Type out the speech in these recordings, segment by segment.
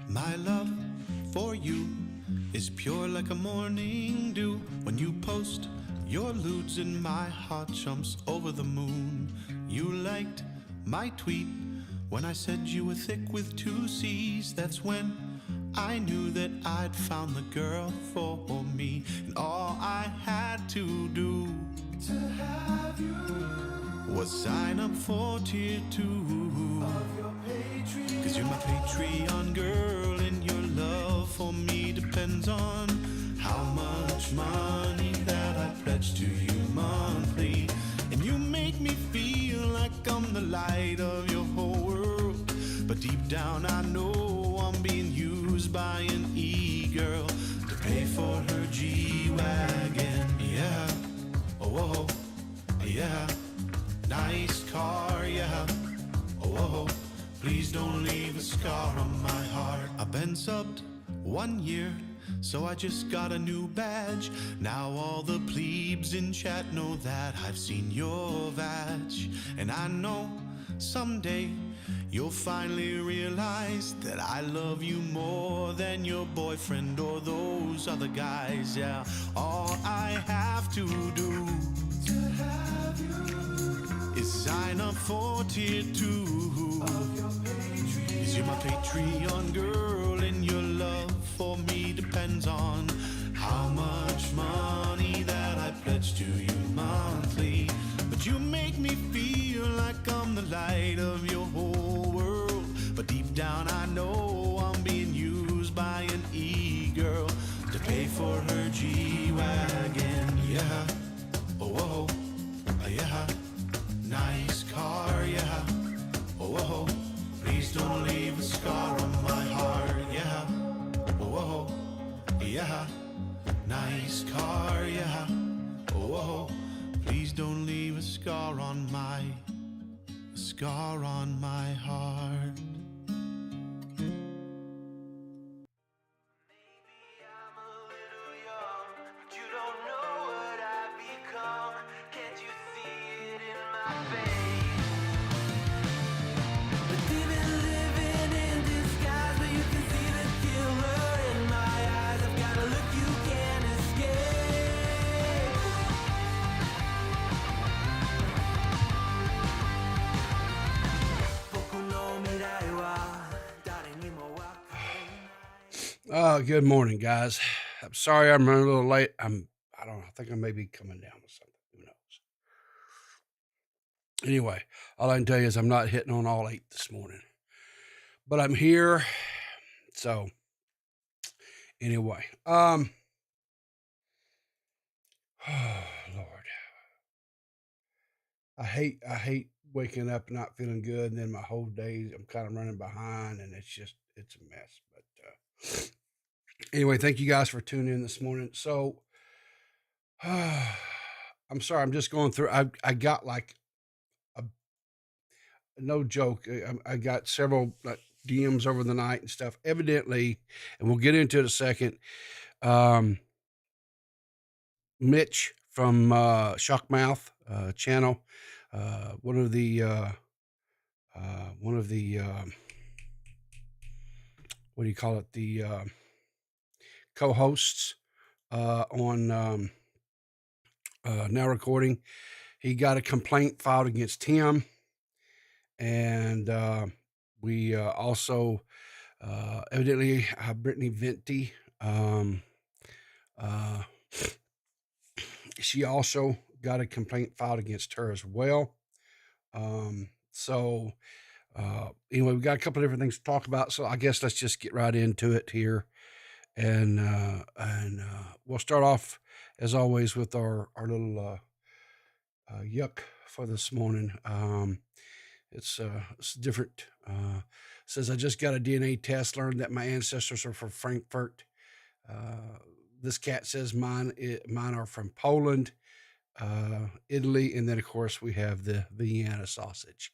My love for you is pure like a morning dew. When you post your lewds and my heart jumps over the moon. You liked my tweet when I said you were thick with 2 C's. That's when I knew that I'd found the girl for me. And all I had to do to have you was sign up for tier 2 of your Patreon. 'Cause you're my Patreon girl, and your love for me depends on how much money that I pledge to you monthly. And you make me feel like I'm the light of your whole world. But deep down I know I'm being used by an e-girl to pay for her G-Wagon. Yeah, oh, oh, yeah, nice car, yeah, oh, oh, please don't leave a scar on my heart. I've been subbed 1 year, so I just got a new badge. Now all the plebes in chat know that I've seen your vag. And I know someday you'll finally realize that I love you more than your boyfriend or those other guys. Yeah, all I have to do to have you is sign up for tier 2 of your Patreon. 'Cause you're my Patreon girl, and your love for me depends on how much money that I pledge to you monthly. But you make me feel like I'm the light of your whole world. But deep down I know I'm being used by an e-girl to pay for her G-Wagon. Yeah, oh, oh, yeah, nice car, yeah, oh, oh, please don't leave a scar on my heart. Yeah, oh, oh, yeah, nice car, yeah, oh, oh, please don't leave a scar on my heart. Maybe I'm a little young, but you don't know what I've become. Can't you see it in my face? But even living in disguise, but you can see the killer in my eyes. I've got a look you can't escape. Good morning, guys. I'm sorry I'm running a little late. I don't know. I think I may be coming down with something. Who knows? Anyway, all I can tell you is I'm not hitting on all 8 this morning, but I'm here. So anyway, oh, Lord, I hate waking up and not feeling good, and then my whole day I'm kind of running behind, and it's a mess. But anyway, thank you guys for tuning in this morning. So I'm sorry, I'm just going through. I got like no joke. I got several DMs over the night and stuff. Evidently, and we'll get into it in a second. Mitch from Shockmouth channel, one of the what do you call it? The co-hosts on Now Recording. He got a complaint filed against him, and we also evidently Brittany Venti. She also got a complaint filed against her as well. So anyway, we got a couple of different things to talk about. So I guess let's just get right into it here, and we'll start off as always with our little yuck for this morning. It's different. Says I just got a DNA test, learned that my ancestors are from Frankfurt. This cat says mine are from Poland, Italy, and then of course we have the Vienna sausage.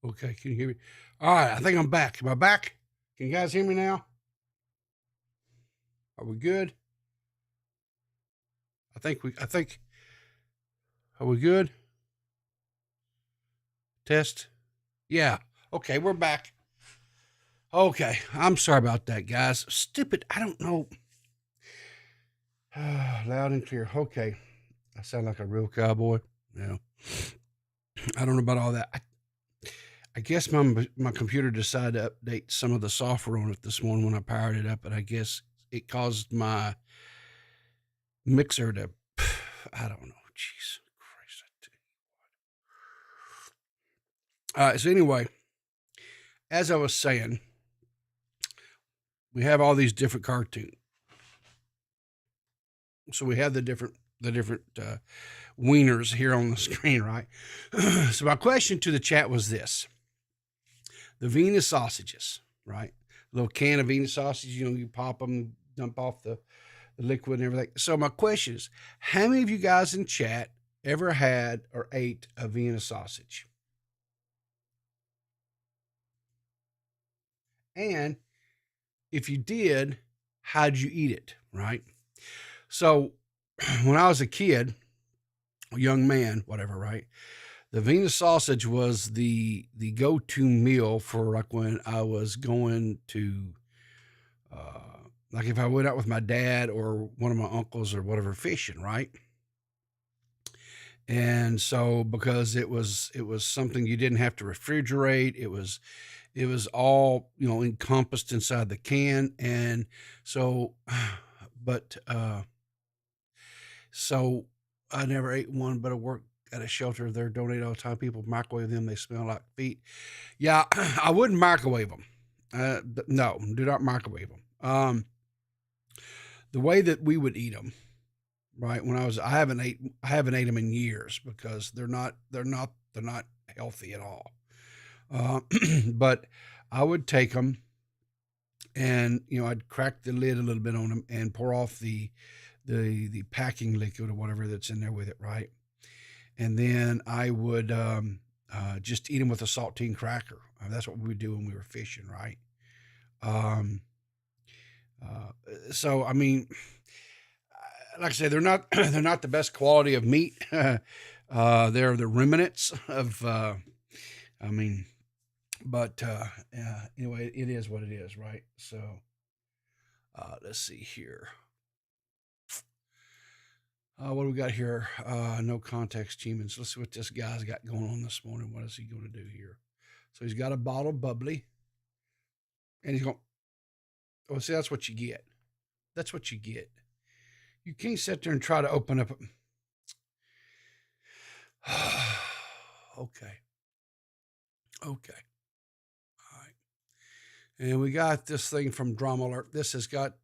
Okay, can you hear me? All right, I think I'm back. Am I back? Can you guys hear me now? Are we good? Are we good? Test? Yeah. Okay, we're back. Okay, I'm sorry about that, guys. Stupid, I don't know. Loud and clear. Okay. I sound like a real cowboy. Yeah. I don't know about all that. I guess my computer decided to update some of the software on it this morning when I powered it up, and I guess it caused my mixer to, I don't know. Jeez Christ. So anyway, as I was saying, we have all these different cartoons. So we have the different wieners here on the screen, right? So my question to the chat was this: the Venus sausages, right? A little can of Venus sausage, you pop them, dump off the liquid and everything. So my question is, how many of you guys in chat ever had or ate a Venus sausage? And if you did, how'd you eat it, right? So when I was a kid, a young man, whatever, right? The Venus sausage was the go-to meal for like when I was going to, like if I went out with my dad or one of my uncles or whatever fishing, right? And so because it was something you didn't have to refrigerate, it was all encompassed inside the can, and so, but so I never ate one, but I worked at a shelter. They're donated all the time. People microwave them. They smell like feet. Yeah, I wouldn't microwave them. No, do not microwave them. The way that we would eat them, right? I haven't ate them in years because they're not healthy at all. But I would take them and, I'd crack the lid a little bit on them and pour off the packing liquid or whatever that's in there with it, right? And then I would just eat them with a saltine cracker. That's what we would do when we were fishing, right? So I mean, like I say, they're not the best quality of meat. They're the remnants of, but anyway, it is what it is, right? So let's see here. What do we got here? No context humans. Let's see what this guy's got going on this morning. What is he going to do here? So he's got a bottle of bubbly, and he's going. Oh, see, that's what you get. That's what you get. You can't sit there and try to open up. Okay. All right. And we got this thing from Drama Alert. This has got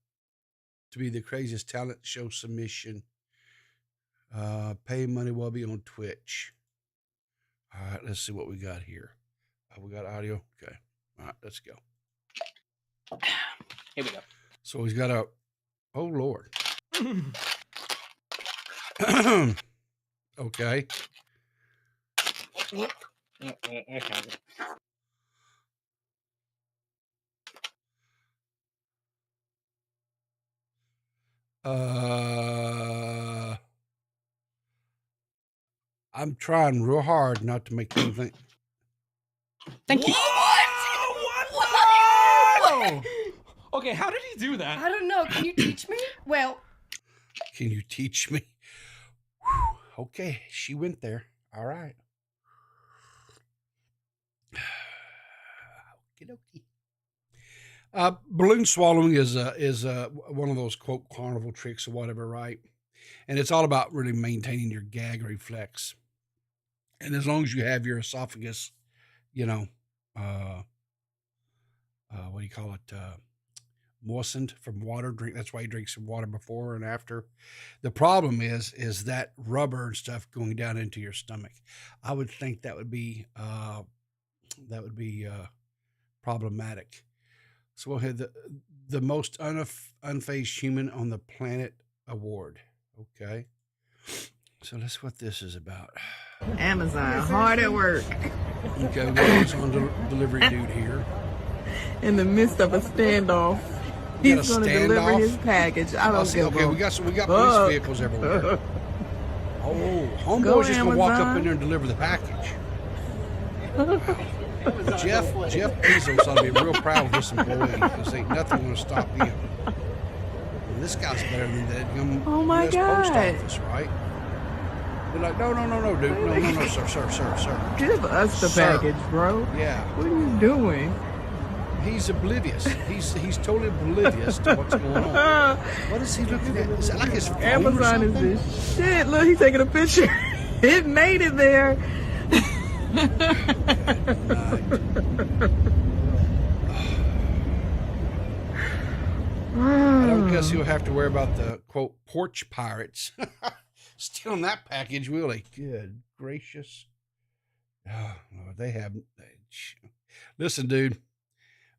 to be the craziest talent show submission. Pay money will be on Twitch. All right, let's see what we got here. We got audio. Okay. All right, let's go. Here we go. So he's got a. Oh Lord. Okay. I'm trying real hard not to make anything. Thank you. What? Okay, how did he do that? I don't know. Can you teach me? Well, Can you teach me? Whew. Okay, she went there. All right. Balloon swallowing is one of those quote carnival tricks or whatever, right? And it's all about really maintaining your gag reflex. And as long as you have your esophagus, what do you call it? Moistened from water. That's why he drinks some water before and after. The problem is that rubber and stuff going down into your stomach. I would think that would be problematic. So we'll have the most unfazed human on the planet award. Okay. So that's what this is about. Amazon, hard at work. Okay, we got this on delivery dude here. In the midst of a standoff, We got he's a going to deliver standoff? his package. I don't give Okay, a we got police fuck. vehicles everywhere. Oh, Go homeboy's just gonna walk up Amazon. in there and deliver the package. Jeff Bezos ought to be real proud of this employee because ain't nothing gonna stop him. Well, this guy's better than that Oh my US Post God. Office, right? They're like, no, dude, no, sir. Give us the Sir. package, bro. Yeah, What are you doing? he's oblivious. He's totally oblivious to what's going on. What is he looking at? Is that like his phone or Amazon is something? this shit. Look, he's taking a picture. It made it there. I don't guess he'll have to worry about the quote porch pirates stealing that package, will he? Good gracious! Oh, Lord, they have. Listen, dude,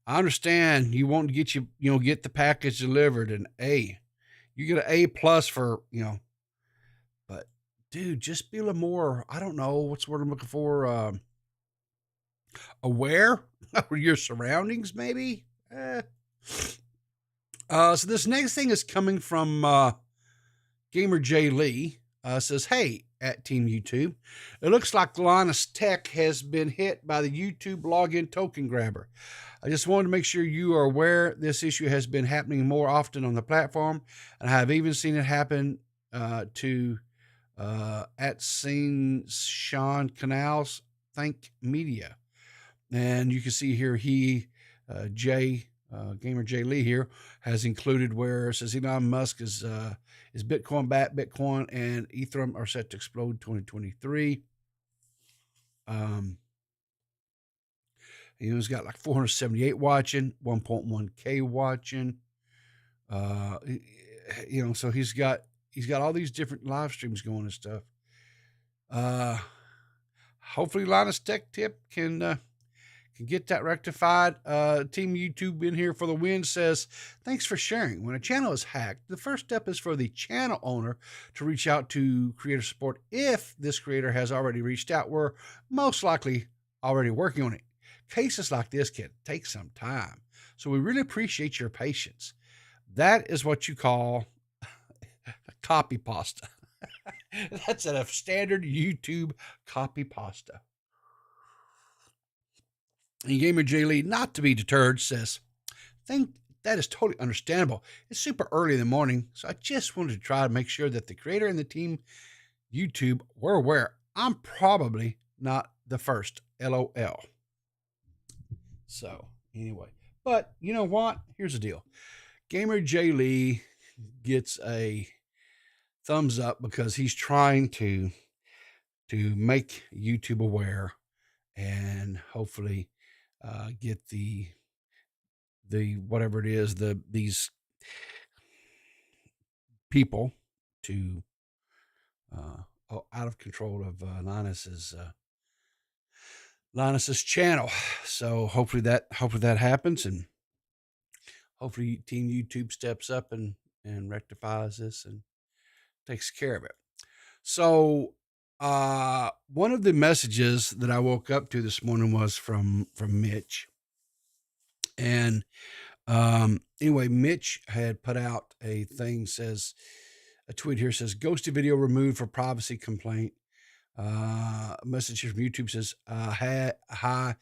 I understand you want to get the package delivered, and you get an A+ for but dude, just be a little more. I don't know what's the word I'm looking for. Aware of your surroundings, maybe. So this next thing is coming from Gamer J Lee. Says, hey, at Team YouTube, it looks like Linus Tech has been hit by the YouTube login token grabber. I just wanted to make sure you are aware this issue has been happening more often on the platform, and I have even seen it happen to at seen Sean Canals Think Media. And you can see here Gamer J Lee here has included where it says Elon Musk is Bitcoin back, Bitcoin and Ethereum are set to explode 2023. He's got like 478 watching, 1.1K watching. So he's got all these different live streams going and stuff. Hopefully Linus Tech Tip can get that rectified. Team YouTube in here for the win says, thanks for sharing. When a channel is hacked, the first step is for the channel owner to reach out to creator support. If this creator has already reached out, we're most likely already working on it. Cases like this can take some time, so we really appreciate your patience. That is what you call copy pasta. That's a standard YouTube copy pasta. And Gamer J Lee, not to be deterred, says, think that is totally understandable. It's super early in the morning, so I just wanted to try to make sure that the creator and the team YouTube were aware. I'm probably not the first. LOL. So, anyway. But, you know what? Here's the deal. Gamer J Lee gets a thumbs up because he's trying to make YouTube aware and hopefully get the whatever it is, these people to out of control of Linus's channel. So hopefully that happens, and hopefully Team YouTube steps up and rectifies this and takes care of it. So one of the messages that I woke up to this morning was from Mitch. And anyway, Mitch had put out a thing, says a tweet here says, Ghostii video removed for privacy complaint. A message here from YouTube says, hi,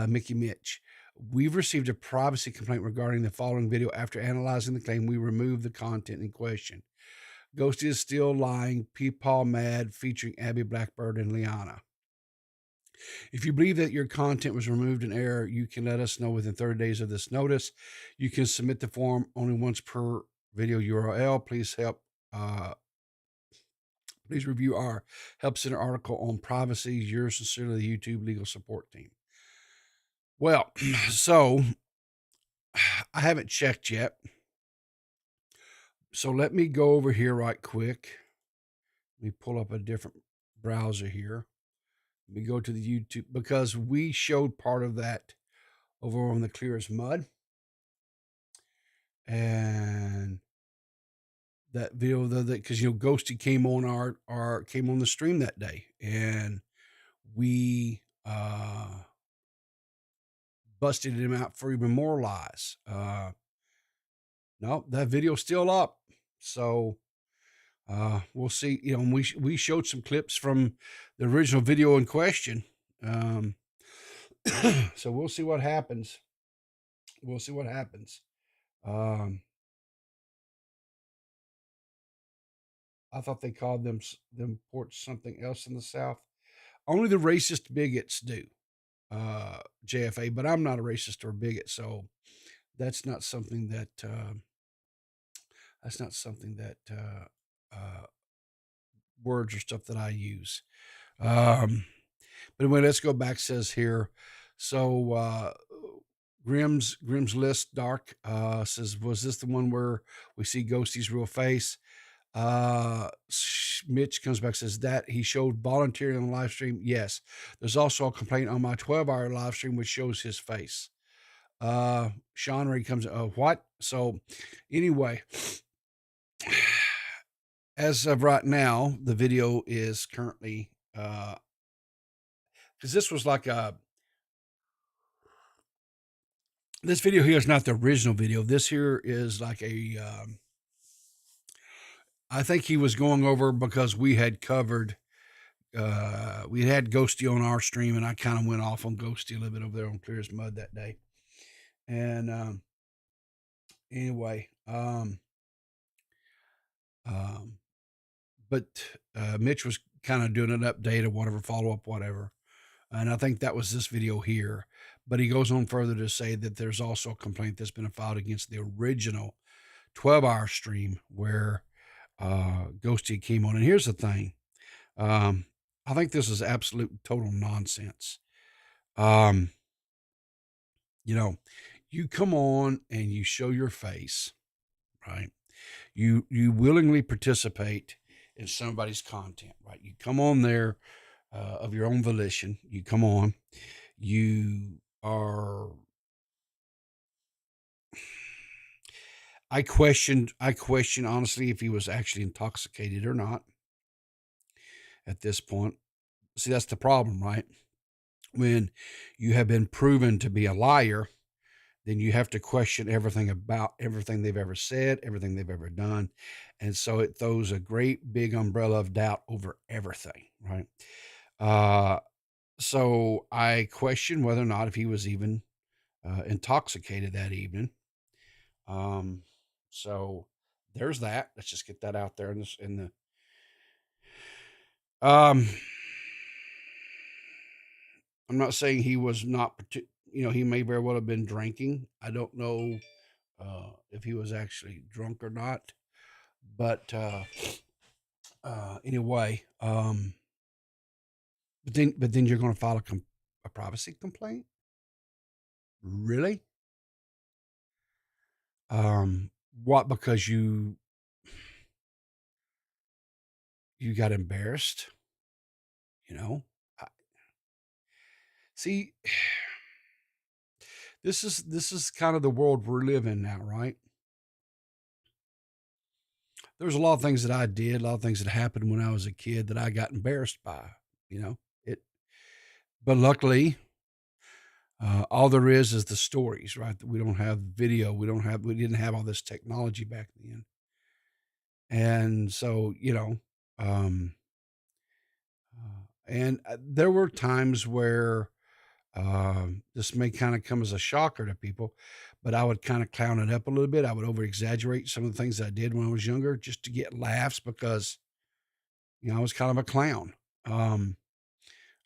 Mickey Mitch. We've received a privacy complaint regarding the following video. After analyzing the claim, we removed the content in question. Ghostii is still lying. Peepaw Mad featuring Abby Blackbird and Liana. If you believe that your content was removed in error, you can let us know within 30 days of this notice. You can submit the form only once per video URL. Please review our Help Center article on privacy. Yours sincerely, the YouTube legal support team. Well, so I haven't checked yet. So let me go over here right quick. Let me pull up a different browser here. Let me go to the YouTube, because we showed part of that over on the Clear as Mud. And that video, because Ghostii came on came on the stream that day, and we busted him out for even more lies. No, that video's still up. So we'll see. You know, we showed some clips from the original video in question. So we'll see what happens. We'll see what happens. I thought they called them ports something else in the South. Only the racist bigots do, JFA. But I'm not a racist or a bigot, so that's not something that words or stuff that I use. But anyway, let's go back. Says here, so Grimm's list dark says, was this the one where we see Ghostie's real face? Mitch comes back, says that he showed volunteering on the live stream. Yes, there's also a complaint on my 12-hour live stream which shows his face. Sean Ray comes, what? So anyway, as of right now, the video is currently because this was like this video here is not the original video. This here is like a I think he was going over because we had covered we had Ghostii on our stream, and I kind of went off on Ghostii a little bit over there on Clear as Mud that day. And anyway, but Mitch was kind of doing an update or whatever, follow up, whatever. And I think that was this video here. But he goes on further to say that there's also a complaint that's been filed against the original 12-hour stream where Ghostii came on. And here's the thing. I think this is absolute total nonsense. You know, you come on and you show your face, right? You willingly participate in somebody's content, right? You come on there of your own volition. You come on. You are. I question honestly if he was actually intoxicated or not at this point. See, that's the problem, right? When you have been proven to be a liar, then you have to question everything about everything they've ever said, everything they've ever done. And so it throws a great big umbrella of doubt over everything, right? So I question whether or not if he was even intoxicated that evening. So there's that. Let's just get that out there in the I'm not saying he was not, he may very well have been drinking. I don't know if he was actually drunk or not, but anyway, but then you're going to file a privacy complaint? Really? What? Because you got embarrassed? See, this is kind of the world we're living now, right? There's a lot of things that I did, a lot of things that happened when I was a kid that I got embarrassed by, but luckily, all there is the stories, right? We don't have video. We didn't have all this technology back then. And so, and there were times where this may kind of come as a shocker to people, but I would kind of clown it up a little bit. I would over exaggerate some of the things I did when I was younger just to get laughs because, I was kind of a clown.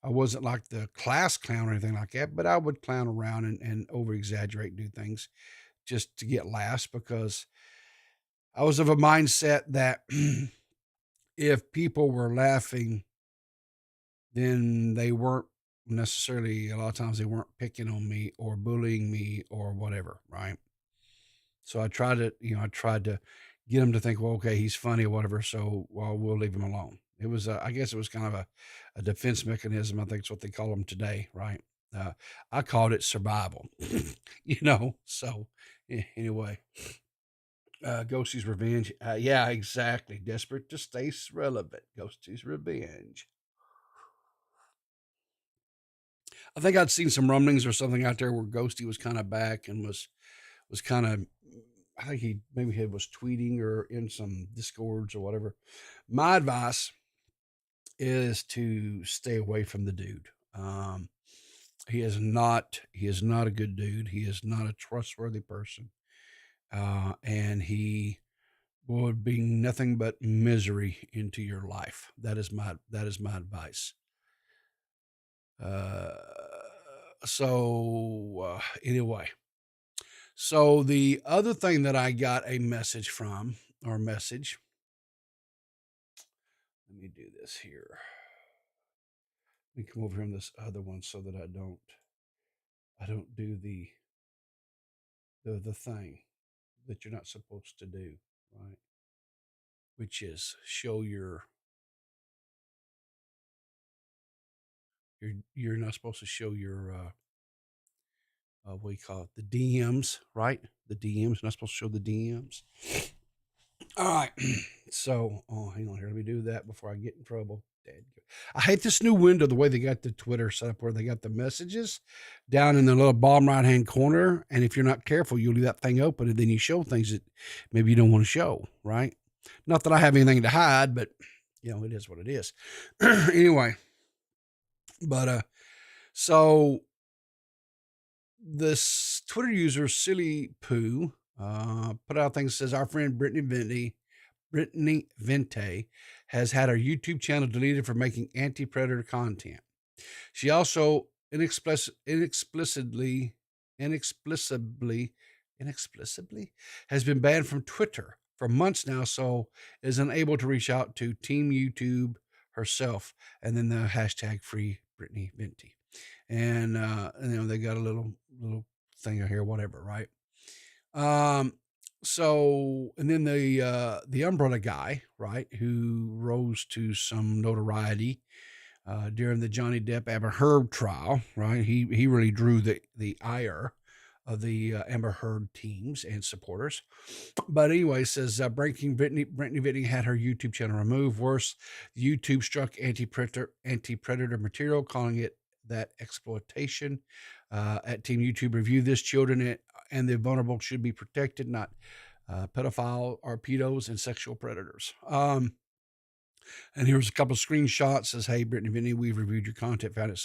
I wasn't like the class clown or anything like that, but I would clown around and over exaggerate and do things just to get laughs because I was of a mindset that if people were laughing, then they weren't necessarily, a lot of times they weren't picking on me or bullying me or whatever, right? So I tried to get them to think, well, okay, he's funny or whatever, so we'll leave him alone. It was, I guess it was kind of a defense mechanism. I think it's what they call them today, right? I called it survival, so anyway, Ghostie's revenge. Yeah, exactly. Desperate to stay relevant. Ghostie's revenge. I think I'd seen some rumblings or something out there where Ghostii was kind of back and was kind of, I think he was tweeting or in some discords or whatever. My advice is to stay away from the dude. He is not a good dude. He is not a trustworthy person. And he would bring nothing but misery into your life. That is my advice. Anyway, so the other thing that I got a message from, let me do this here. Let me come over here on this other one so that I don't do the thing that you're not supposed to do, right? Which is show you're not supposed to show your what do you call it? The DMs, right? The DMs, not supposed to show the DMs. All right. So, hang on here. Let me do that before I get in trouble. I hate this new window, the way they got the Twitter set up where they got the messages down in the little bottom right-hand corner. And if you're not careful, you'll leave that thing open and then you show things that maybe you don't want to show, right? Not that I have anything to hide, but it is what it is. Anyway, but, so this Twitter user, Silly Poo, put out things, says our friend Brittany Venti has had her YouTube channel deleted for making anti-predator content. She also inexplicably has been banned from Twitter for months now, so is unable to reach out to Team YouTube herself. And then the hashtag free Brittany Venti. And they got a little thing here, whatever, right? So, and then the umbrella guy, right, who rose to some notoriety during the Johnny Depp Amber Heard trial, right? He really drew the ire of the Amber Heard teams and supporters. But anyway, says breaking Brittany Venti had her YouTube channel removed. Worse, YouTube struck anti-predator material, calling it that exploitation. At Team YouTube review this, children and the vulnerable should be protected, not pedophile or pedos and sexual predators. And here's a couple of screenshots. Says, hey, Brittany Venti, we've reviewed your content, found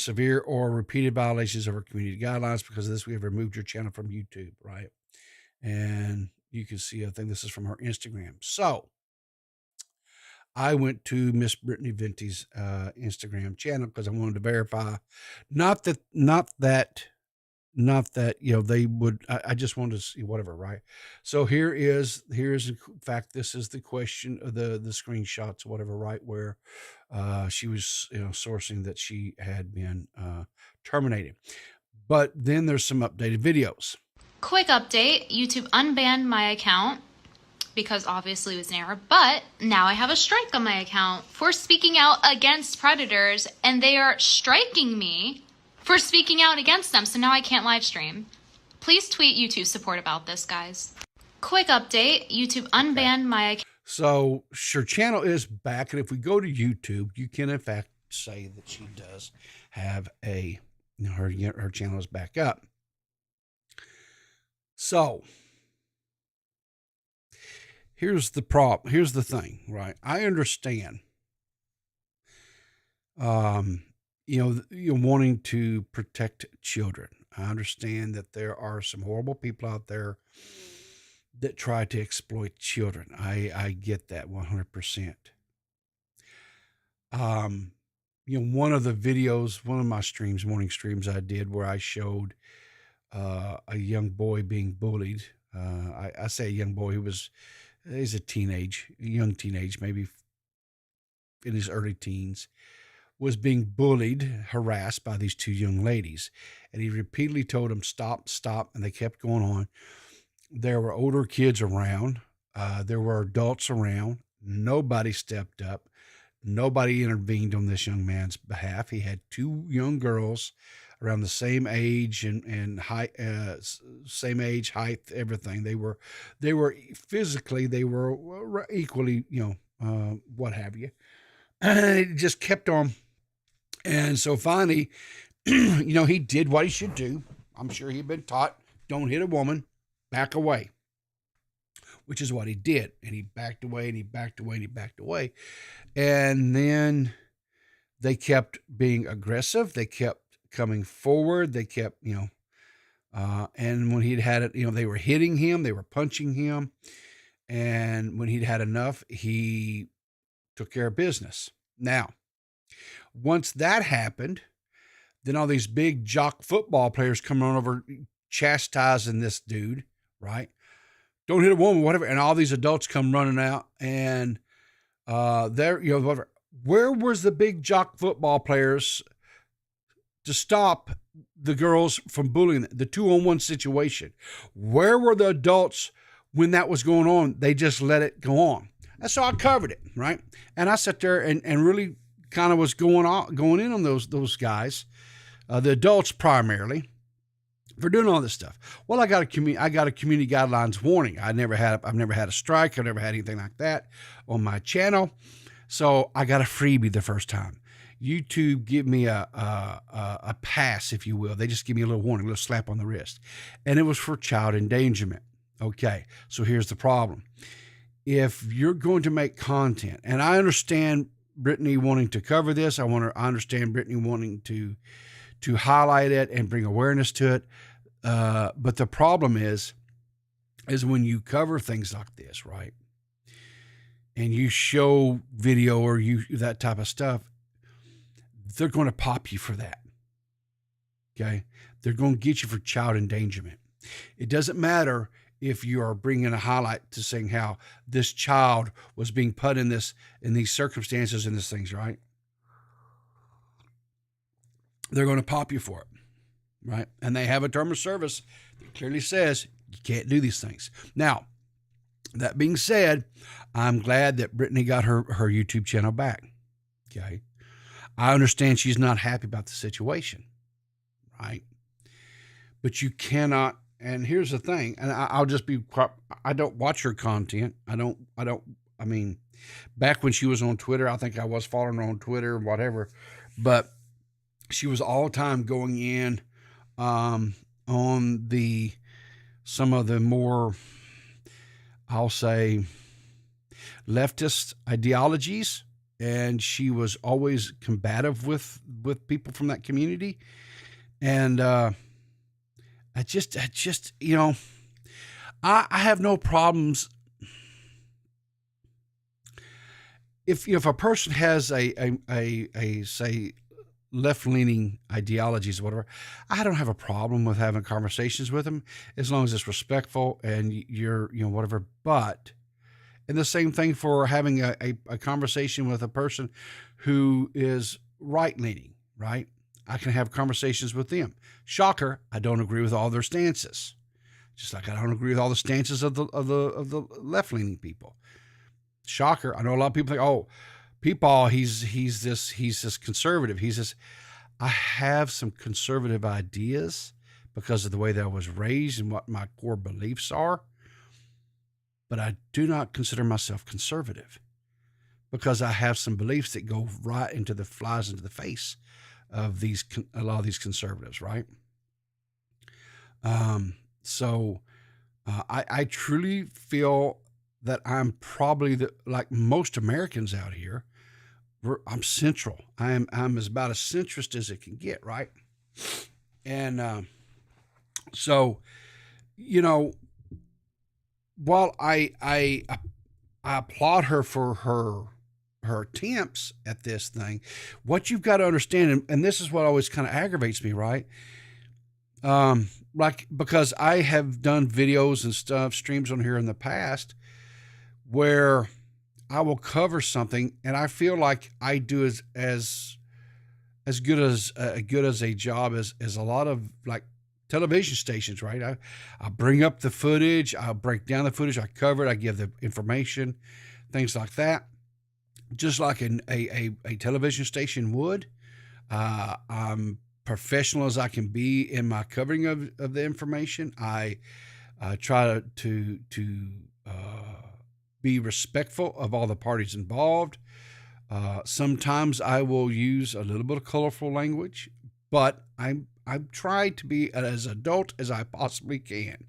severe or repeated violations of our community guidelines. Because of this, we have removed your channel from YouTube, right? And you can see, I think this is from her Instagram. So I went to Miss Brittany Venti's Instagram channel because I wanted to verify, not that they would. I just wanted to see whatever, right? So here is in fact, this is the question of the screenshots, whatever, right, where she was sourcing that she had been terminated. But then there's some updated videos. Quick update, YouTube unbanned my account because obviously it was an error, but now I have a strike on my account for speaking out against predators, and they are striking me for speaking out against them, so now I can't live stream. Please tweet YouTube support about this, guys. Quick update, YouTube unbanned my account. So her channel is back, and if we go to YouTube, you can in fact say that she does have her channel is back up. So here's the problem. Here's the thing, right? I understand, you're wanting to protect children. I understand that there are some horrible people out there that try to exploit children. I get that 100%. One of the videos, one of my morning streams I did where I showed a young boy being bullied. I say a young boy, he's a young teenage, maybe in his early teens, was being bullied, harassed by these two young ladies. And he repeatedly told them, stop, and they kept going on. There were older kids around. There were adults around. Nobody stepped up. Nobody intervened on this young man's behalf. He had two young girls around the same age and height, everything. They were physically, they were equally, what have you. And it just kept on And so finally, he did what he should do. I'm sure he'd been taught, don't hit a woman, back away, which is what he did. And he backed away and he backed away and he backed away. And then they kept being aggressive. They kept coming forward. They kept, and when he'd had it, they were hitting him, they were punching him. And when he'd had enough, he took care of business. Now, once that happened, then all these big jock football players come on over chastising this dude, right? Don't hit a woman, whatever. And all these adults come running out and whatever. Where was the big jock football players to stop the girls from bullying the 2-on-1 situation? Where were the adults when that was going on? They just let it go on. And so I covered it, right? And I sat there and really kind of was going in on those guys, the adults primarily, for doing all this stuff. Well, I got a community guidelines warning. I've never had a strike. I've never had anything like that on my channel. So I got a freebie the first time. YouTube give me a pass, if you will. They just give me a little warning, a little slap on the wrist. And it was for child endangerment. Okay, so here's the problem. If you're going to make content, and I understand Brittany wanting to cover this, I understand Brittany wanting to highlight it and bring awareness to it. But the problem is when you cover things like this, right? And you show video or that type of stuff, they're going to pop you for that. Okay. They're going to get you for child endangerment. It doesn't matter if you are bringing a highlight to saying how this child was being put in these circumstances and these things, right? They're going to pop you for it, right? And they have a term of service that clearly says you can't do these things. Now, that being said, I'm glad that Brittany got her YouTube channel back. Okay. I understand she's not happy about the situation, right? But you cannot, and here's the thing, and I'll just be, I don't watch her content. I mean, back when she was on Twitter, I think I was following her on Twitter or whatever, but she was all the time going in on some of the more, I'll say, leftist ideologies, and she was always combative with people from that community. And I just I have no problems if a person has a say left-leaning ideologies or whatever. I don't have a problem with having conversations with them as long as it's respectful and you're whatever. But and the same thing for having a conversation with a person who is right-leaning, right? I can have conversations with them. Shocker, I don't agree with all their stances. Just like I don't agree with all the stances of the left-leaning people. Shocker, I know a lot of people think, oh, Peepaw, he's this conservative. I have some conservative ideas because of the way that I was raised and what my core beliefs are. But I do not consider myself conservative because I have some beliefs that go right into the face of a lot of these conservatives, right? So I truly feel that I'm probably like most Americans out here. I'm central. I'm as about as centrist as it can get, right? And so, while I applaud her for her attempts at this thing, what you've got to understand, and this is what always kind of aggravates me, right? Because I have done videos and stuff, streams on here in the past, where I will cover something and I feel like I do as good as a job as a lot of like television stations, right? I bring up the footage, I'll break down the footage, I cover it, I give the information, things like that, just like a television station would. I'm professional as I can be in my covering of the information. I try to be respectful of all the parties involved. Sometimes I will use a little bit of colorful language, but I try to be as adult as I possibly can.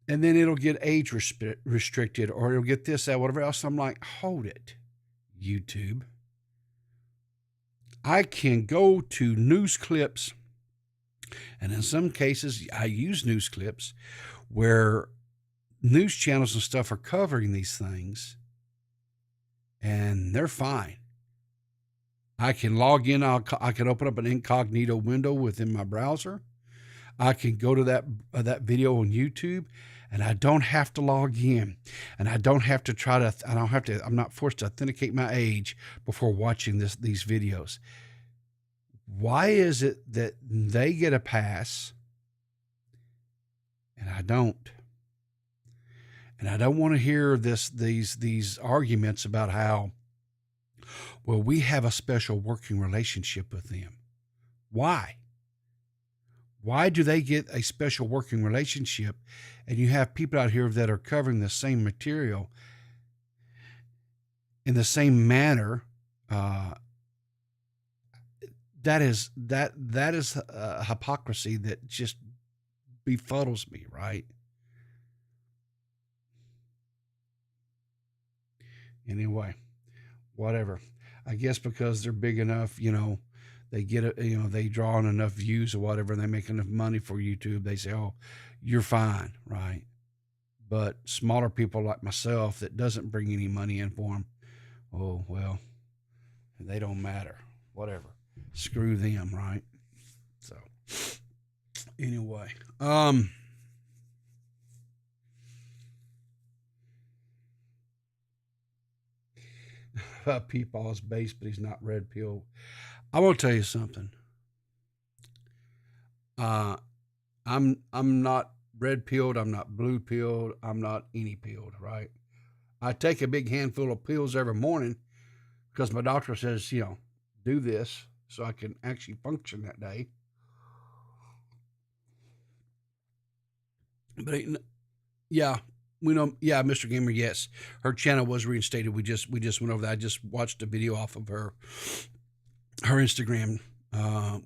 And then it'll get age restricted, or it'll get this, that, whatever else. I'm like, hold it, YouTube. I can go to news clips, and in some cases, I use news clips where news channels and stuff are covering these things, and they're fine. I can log in. I can open up an incognito window within my browser. I can go to that video on YouTube, and I don't have to log in, and I don't have to I'm not forced to authenticate my age before watching these videos. Why is it that they get a pass and I don't? And I don't want to hear these arguments about how, well, we have a special working relationship with them. Why? Why do they get a special working relationship, and you have people out here that are covering the same material in the same manner? That is a hypocrisy that just befuddles me, right? Anyway, whatever. I guess because they're big enough, they get it, they draw on enough views or whatever, and they make enough money for YouTube. They say, oh, you're fine, right? But smaller people like myself that doesn't bring any money in for them, oh, well, they don't matter. Whatever. Screw them, right? So, anyway, Peepaw's base, but he's not red pill. I will tell you something. I'm not red pilled. I'm not blue pilled. I'm not any pilled, right? I take a big handful of pills every morning because my doctor says, do this so I can actually function that day. But yeah, we know. Yeah, Mr. Gamer. Yes, her channel was reinstated. We just went over that. I just watched a video off of her Instagram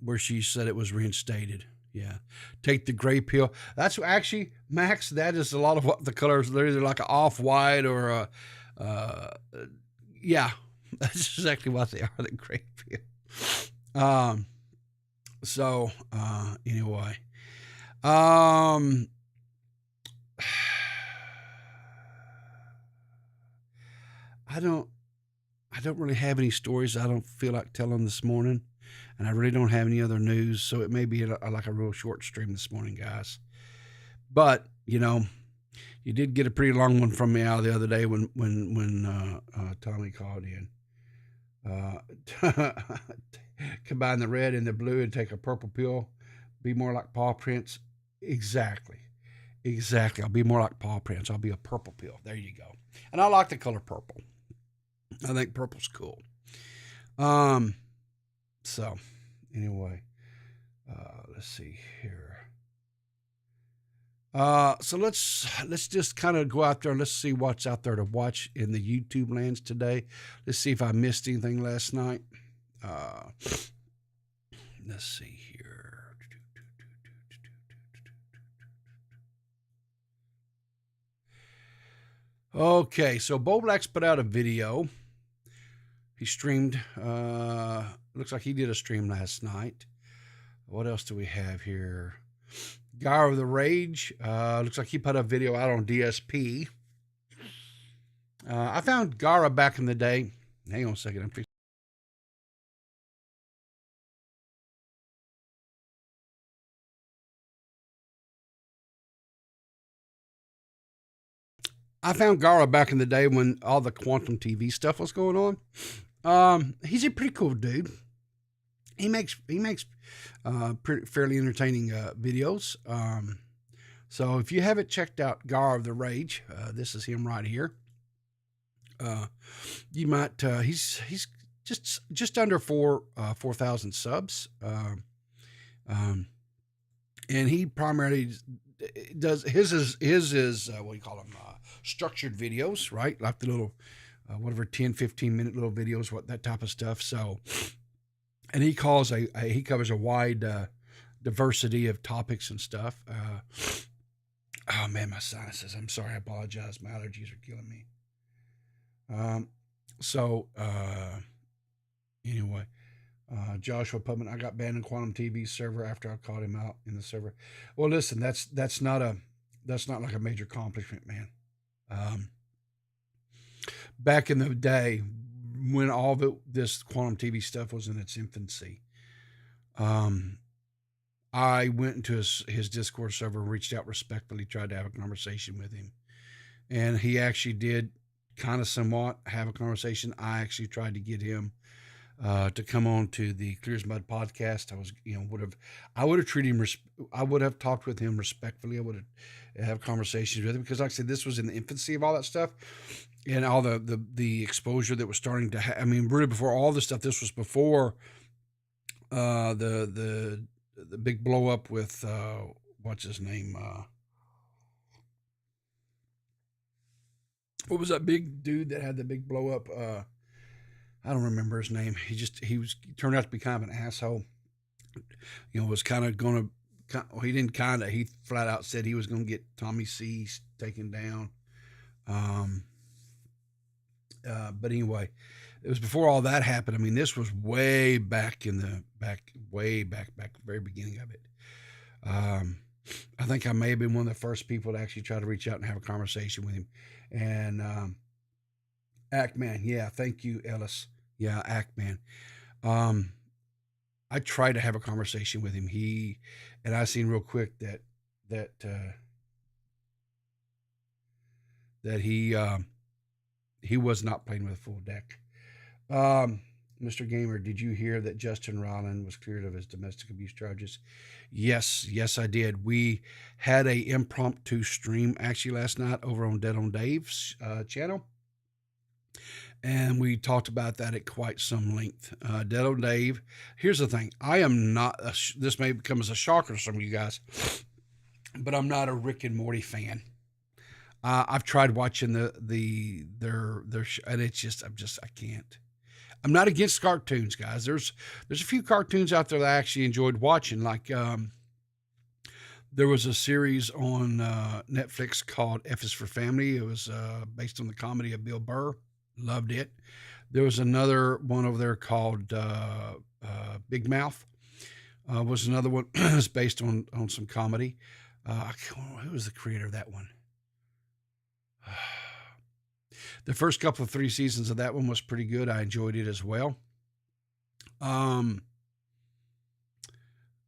where she said it was reinstated. Yeah, take the gray pill. That's actually, Max. That is a lot of what the colors. They're either like an off-white or yeah, that's exactly what they are. The gray pill. So anyway, I don't really have any stories I don't feel like telling this morning, and I really don't have any other news, so it may be like a real short stream this morning, guys. But you did get a pretty long one from me out the other day when Tommy called in. Combine the red and the blue and take a purple pill, be more like paw prints. Exactly. I'll be more like paw prints. I'll be a purple pill. There you go. And I like the color purple. I think purple's cool. So anyway, let's see here. So let's just kind of go out there and let's see what's out there to watch in the YouTube lands today. Let's see if I missed anything last night. Let's see here. Okay, so Bo Black's put out a video. He streamed. Looks like he did a stream last night. What else do we have here? Guy of the Rage. Looks like he put a video out on DSP. I found Gara back in the day. Hang on a second. I found Gara back in the day when all the quantum TV stuff was going on. He's a pretty cool dude. He makes fairly entertaining videos. So if you haven't checked out Gara of the Rage, this is him right here. You might he's just under 4,000 subs. And he primarily does his is what do you call them? Structured videos, right? Like the little whatever 10, 15-minute little videos, what that type of stuff. So, and he covers a wide diversity of topics and stuff. Oh man, my sinuses. I'm sorry. I apologize. My allergies are killing me. Anyway, Joshua Pubman, I got banned in Quantum TV server after I called him out in the server. Well, listen, that's not like a major accomplishment, man. Back in the day when all this Quantum TV stuff was in its infancy, I went into his Discord server, reached out respectfully, tried to have a conversation with him, and he actually did kind of somewhat have a conversation. I actually tried to get him to come on to the Clear as Mud podcast. I would have treated him. I would have talked with him respectfully. I would have conversations with him because, like I said, this was in the infancy of all that stuff and all the exposure that was starting to. I mean, really before all this stuff. This was before the big blow up with what's his name. What was that big dude that had the big blow up? I don't remember his name. He turned out to be kind of an asshole. Was kind of going to, he flat out said he was going to get Tommy C taken down. But anyway, it was before all that happened. I mean, this was way back the very beginning of it. I think I may have been one of the first people to actually try to reach out and have a conversation with him. And Ackman, yeah, thank you, Ellis. Yeah, Ackman. I tried to have a conversation with him. And I seen real quick that he was not playing with a full deck. Mr. Gamer, did you hear that Justin Rollin was cleared of his domestic abuse charges? Yes, I did. We had a impromptu stream actually last night over on DeadOnDave's channel. And we talked about that at quite some length. DeadOnDave, here's the thing. I am not, this may come as a shocker to some of you guys, but I'm not a Rick and Morty fan. I've tried watching their and it's just, I can't. I'm not against cartoons, guys. There's a few cartoons out there that I actually enjoyed watching. Like, there was a series on Netflix called F is for Family. It was based on the comedy of Bill Burr. Loved it. There was another one over there called Big Mouth. Was another one. It's based on some comedy. Who was the creator of that one? The first couple of 3 seasons of that one was pretty good. I enjoyed it as well.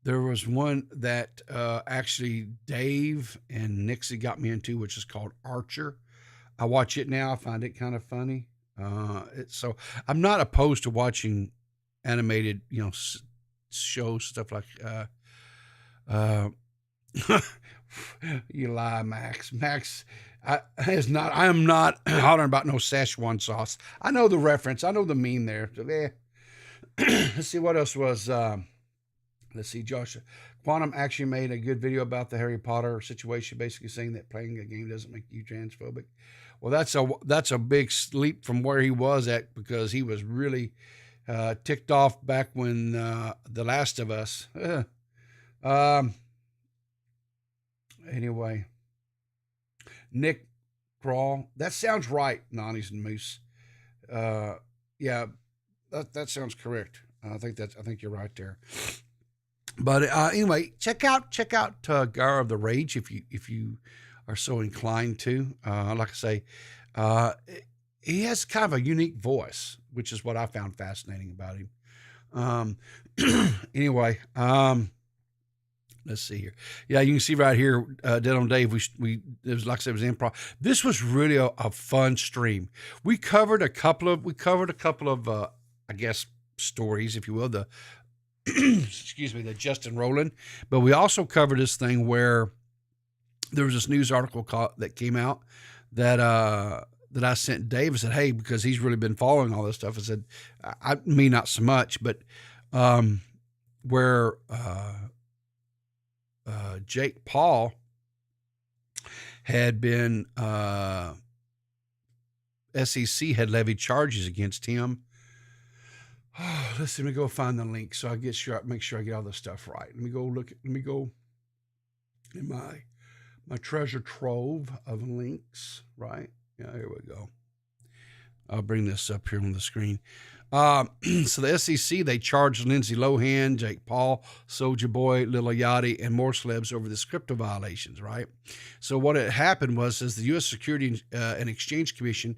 There was one that actually Dave and Nixie got me into, which is called Archer. I watch it now. I find it kind of funny. So I'm not opposed to watching animated, shows, stuff like, you lie, Max. I am not hollering about no Szechuan sauce. I know the reference. I know the meme there. So, let's see what else was, let's see, Josh. Quantum actually made a good video about the Harry Potter situation, basically saying that playing a game doesn't make you transphobic. Well, that's a big leap from where he was at, because he was really ticked off back when The Last of Us. Anyway, Nick Crawl. That sounds right, Nani's and Moose. Yeah, that sounds correct. I think you're right there. But anyway, check out Gar of the Rage if you are so inclined to. Like I say, he has kind of a unique voice, which is what I found fascinating about him. Anyway, let's see here. Yeah, you can see right here, DeadOnDave. It was like I said, it was improv. This was really a fun stream. We covered a couple of I guess stories, if you will. The excuse me, the Justin Roland, but we also covered this thing where there was this news article that came out that I sent Dave. I said, hey, because he's really been following all this stuff. I said, me not so much, but where Jake Paul had been SEC had levied charges against him. Oh, let me go find the link so I make sure I get all this stuff right. Let me go in my treasure trove of links, right? Yeah, here we go. I'll bring this up here on the screen. So the SEC, they charged Lindsay Lohan, Jake Paul, Soulja Boy, Lil Yachty, and more celebs over this crypto violations, right? So what had happened was the U.S. Securities and Exchange Commission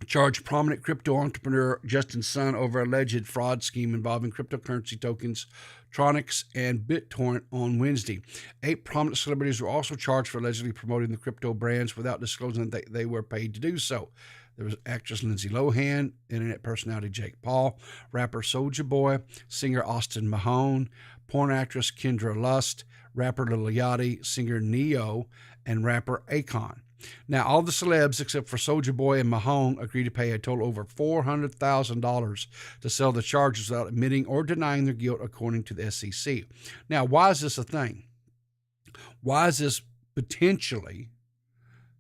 charged prominent crypto entrepreneur Justin Sun over alleged fraud scheme involving cryptocurrency tokens, Tronix, and BitTorrent on Wednesday. 8 prominent celebrities were also charged for allegedly promoting the crypto brands without disclosing that they were paid to do so. There was actress Lindsay Lohan, internet personality Jake Paul, rapper Soulja Boy, singer Austin Mahone, porn actress Kendra Lust, rapper Lil Yachty, singer Neo, and rapper Akon. Now, all the celebs except for Soulja Boy and Mahone agreed to pay a total over $400,000 to settle the charges without admitting or denying their guilt, according to the SEC. Now, why is this a thing? Why is this potentially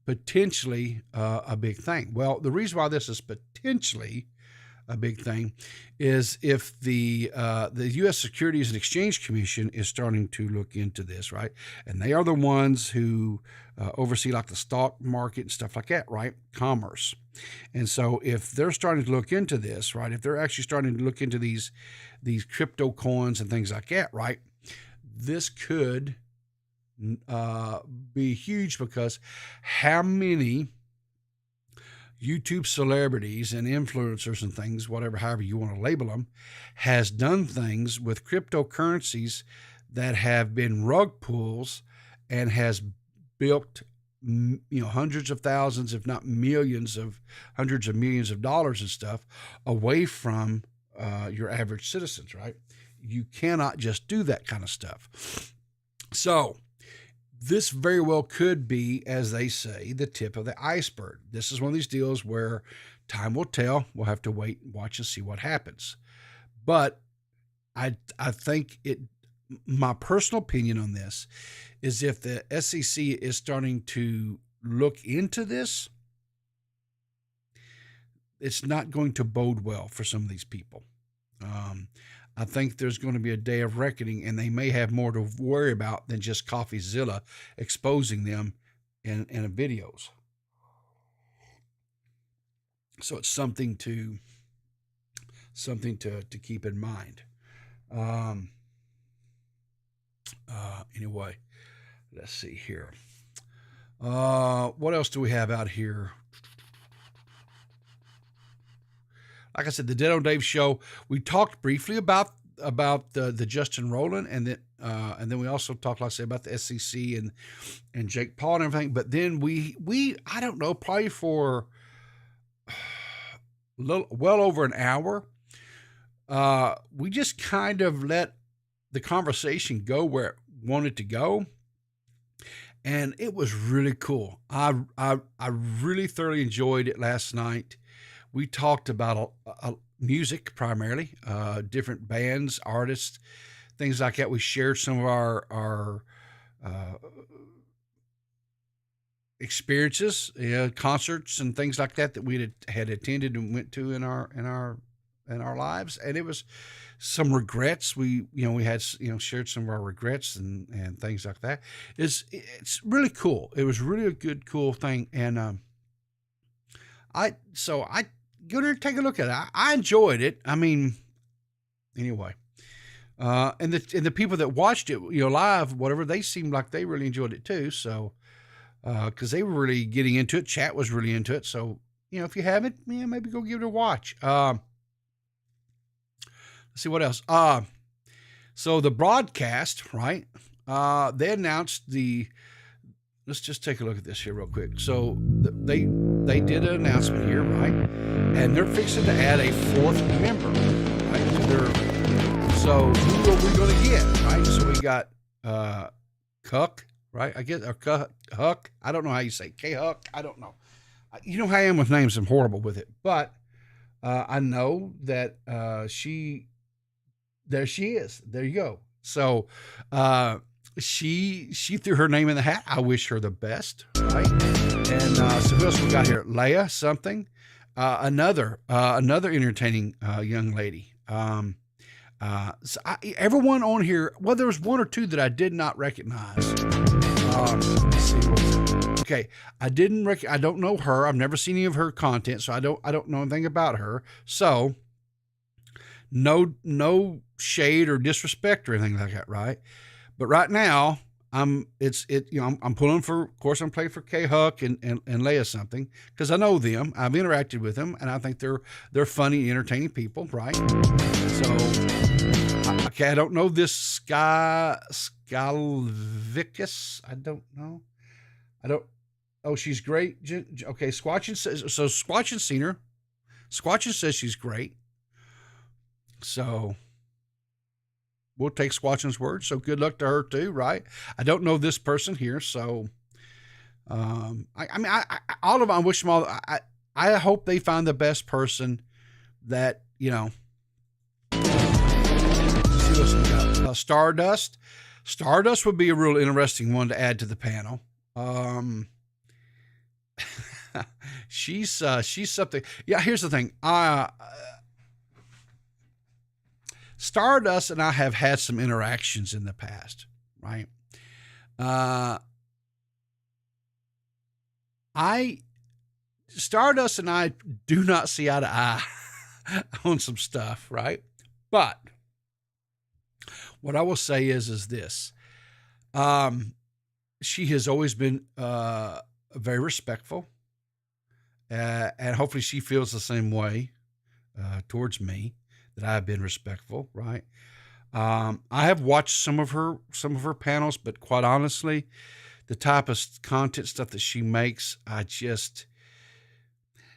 a big thing? Well, the reason why this is potentially a big thing is if the U.S. Securities and Exchange Commission is starting to look into this, right? And they are the ones who oversee like the stock market and stuff like that, right? Commerce. And so if they're starting to look into this, right? If they're actually starting to look into these crypto coins and things like that, right? This could be huge, because how many YouTube celebrities and influencers and things, however you want to label them, has done things with cryptocurrencies that have been rug pulls and has built, hundreds of thousands, if not hundreds of millions of dollars and stuff away from your average citizens, right? You cannot just do that kind of stuff. So this very well could be, as they say, the tip of the iceberg. This is one of these deals where time will tell. We'll have to wait and watch and see what happens. But I think my personal opinion on this is, if the SEC is starting to look into this, it's not going to bode well for some of these people. I think there's going to be a day of reckoning, and they may have more to worry about than just CoffeeZilla exposing them in videos. So it's something to keep in mind. Anyway, let's see here. What else do we have out here? Like I said, the DeadOnDave show, we talked briefly about the Justin Rowland, and then we also talked, like I said, about the SEC and Jake Paul and everything. But then we I don't know, probably for well over an hour, we just kind of let the conversation go where it wanted to go, and it was really cool. I really thoroughly enjoyed it last night. We talked about music primarily, different bands, artists, things like that. We shared some of our experiences, concerts and things like that we had attended and went to in our lives, and it was some regrets. We had shared some of our regrets and things like that. It's really cool. It was really a good, cool thing, and I go there and take a look at it. I enjoyed it. I mean, anyway, and the people that watched it, live, whatever, they seemed like they really enjoyed it too. So, because they were really getting into it, chat was really into it. So, if you haven't, maybe go give it a watch. Let's see what else. So the broadcast, right? They announced let's just take a look at this here real quick. So they did an announcement here, right? And they're fixing to add a 4th member, right? So who are we going to get, right? So we got Cuck, right? I guess, or Huck. I don't know how you say K-Huck. I don't know. You know how I am with names. I'm horrible with it. But I know that there she is. There you go. So she threw her name in the hat. I wish her the best, right? And so who else we got here? Leia something. Another entertaining young lady. So everyone on here, well, there was one or two that I did not recognize. Let's see. Okay, I don't know her. I've never seen any of her content, so I don't know anything about her. So no shade or disrespect or anything like that, right? But right now, I'm pulling for, of course, I'm playing for K Huck and Leia something, because I know them. I've interacted with them, and I think they're funny, entertaining people, right? So, okay, I don't know this Skalvicus. I don't know. Oh, she's great. Okay, Squatchin says, so Squatchin's seen her. Squatchin says she's great. So we'll take Squatchin's word. So good luck to her too, right? I don't know this person here, so all of them. I wish them all. I hope they find the best person that See what's got. Stardust. Stardust would be a real interesting one to add to the panel. She's something. Yeah, here's the thing. Stardust and I have had some interactions in the past, right? Stardust and I do not see eye to eye on some stuff, right? But what I will say is this. She has always been very respectful, and hopefully she feels the same way towards me, that I've been respectful, right? I have watched some of her panels, but quite honestly, the type of content stuff that she makes, it's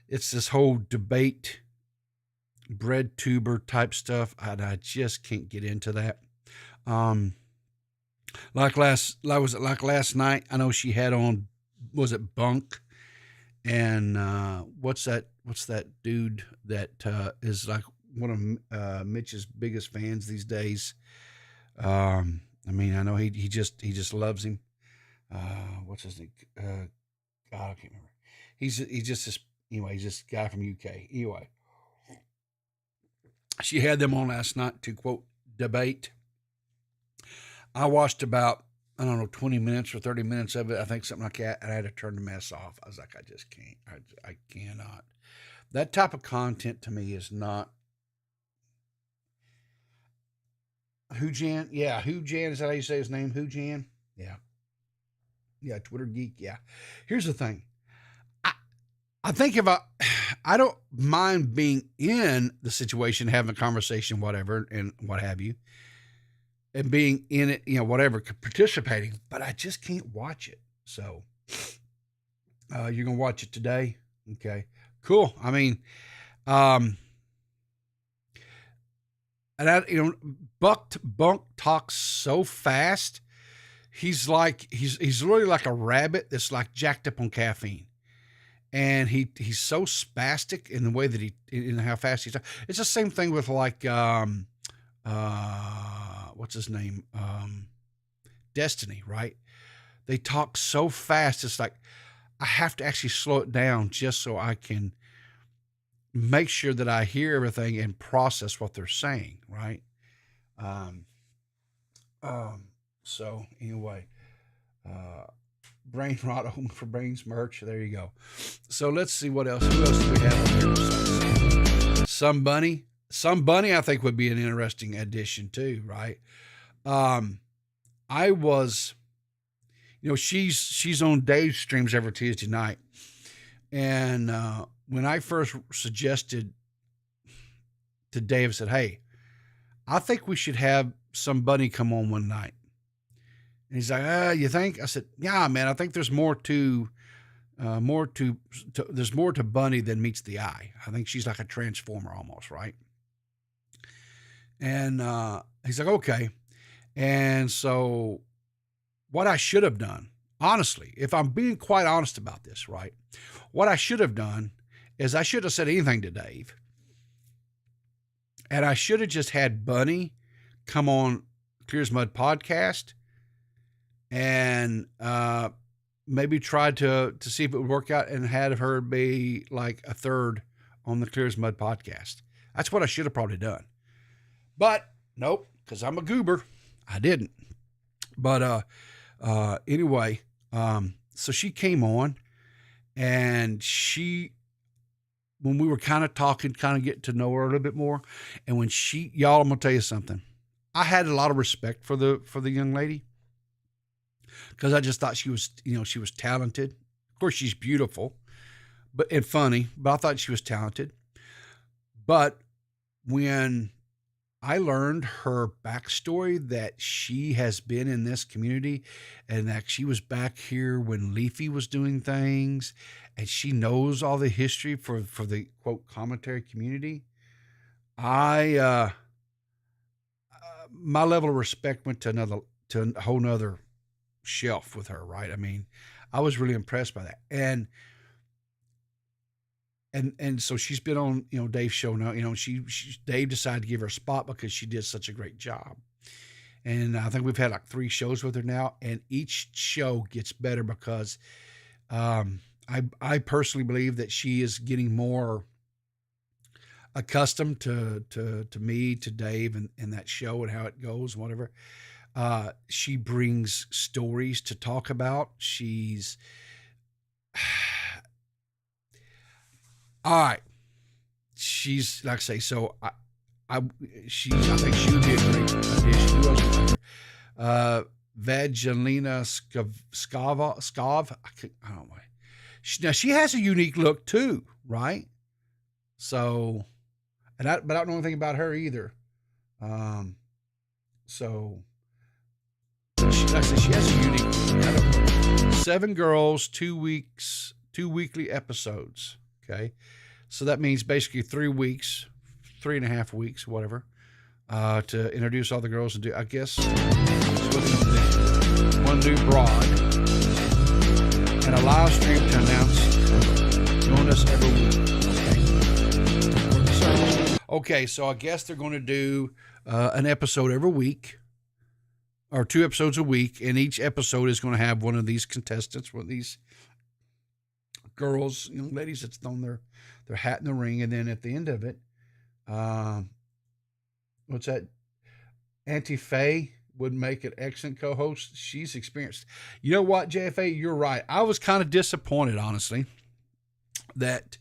this whole debate, bread tuber type stuff, and I just can't get into that. Like last night, I know she had on, was it Bunk? And what's that dude that is like one of Mitch's biggest fans these days? I know he just loves him. What's his name? God, I can't remember. He's just this, anyway, he's just a guy from UK. Anyway, she had them on last night to quote debate. I watched about, 20 minutes or 30 minutes of it. I think something like that. And I had to turn the mess off. I was like, I just can't. I cannot. That type of content to me is not. Hoojan? Yeah, Hoojan. Is that how you say his name? Hoojan? Yeah. Yeah, Twitter geek. Yeah. Here's the thing. I think I don't mind being in the situation, having a conversation, whatever, and what have you, and being in it, whatever, participating, but I just can't watch it. So, you're going to watch it today? Okay, cool. And Bunk talks so fast. He's really like a rabbit that's like jacked up on caffeine. And he's so spastic in the way that in how fast he talks. It's the same thing with like, what's his name? Destiny, right? They talk so fast. It's like, I have to actually slow it down just so I can make sure that I hear everything and process what they're saying. Right. So anyway, brain rot home for brains merch. There you go. So let's see what else. Who else do we have on here? Some Bunny, I think would be an interesting addition too, right? I was, she's on Dave's streams every Tuesday night. And when I first suggested to Dave, I said, hey, I think we should have Some Bunny come on one night. And he's like, you think? I said, yeah, man, I think there's more to there's more to Bunny than meets the eye. I think she's like a transformer almost, right? And he's like, okay. And so what I should have done, honestly, if I'm being quite honest about this, right? What I should have done is I should have said anything to Dave. And I should have just had Bunny come on Clear as Mud podcast and maybe tried to see if it would work out and had her be like a third on the Clear as Mud podcast. That's what I should have probably done. But nope, because I'm a goober. I didn't. But anyway, so she came on, and when we were kind of talking, kind of getting to know her a little bit more, and when y'all, I'm gonna tell you something. I had a lot of respect for the young lady, because I just thought she was talented. Of course, she's beautiful, and funny, but I thought she was talented. But when I learned her backstory, that she has been in this community and that she was back here when Leafy was doing things, and she knows all the history for the quote commentary community, my level of respect went to a whole nother shelf with her, right? I mean, I was really impressed by that. And so she's been on, Dave's show now, Dave decided to give her a spot because she did such a great job. And I think we've had like 3 shows with her now, and each show gets better because, I personally believe that she is getting more accustomed to me, to Dave and that show and how it goes, whatever. She brings stories to talk about. She's all right. She's like I say, so I think she would be a great addition. Who else? Vagelina Scov. I don't know. Now she has a unique look too, right? So, but I don't know anything about her either. So like I said, she has a unique look. I don't know. 7 girls, 2 weeks, 2 weekly episodes. Okay. So that means basically 3 weeks, 3.5 weeks, whatever, to introduce all the girls and do, I guess, one new broad and a live stream to announce join us every week. Okay. So I guess they're going to do an episode every week, or 2 episodes a week. And each episode is going to have one of these contestants, one of these girls, young ladies that's thrown their hat in the ring. And then at the end of it, what's that? Auntie Faye would make an excellent co-host. She's experienced. You know what, JFA, you're right. I was kind of disappointed, honestly, that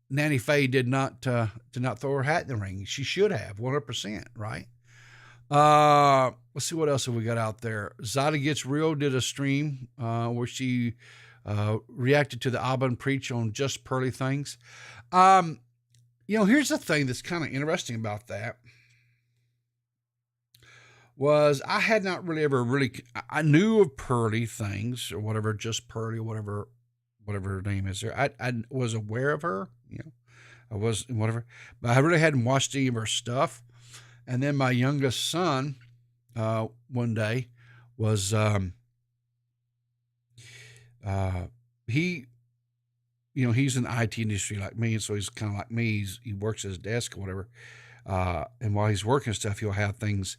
Nanny Faye did not throw her hat in the ring. She should have, 100%, right? Let's see what else have we got out there. Zada Gets Real did a stream where she reacted to the Auburn preach on just pearly things. Here's the thing that's kind of interesting about that was I had not really I knew of pearly things or whatever, just pearly, whatever her name is there. I was aware of her, I was whatever, but I really hadn't watched any of her stuff. And then my youngest son, one day was, he's in the IT industry like me. And so he's kind of like me. He works at his desk or whatever. And while he's working stuff, he'll have things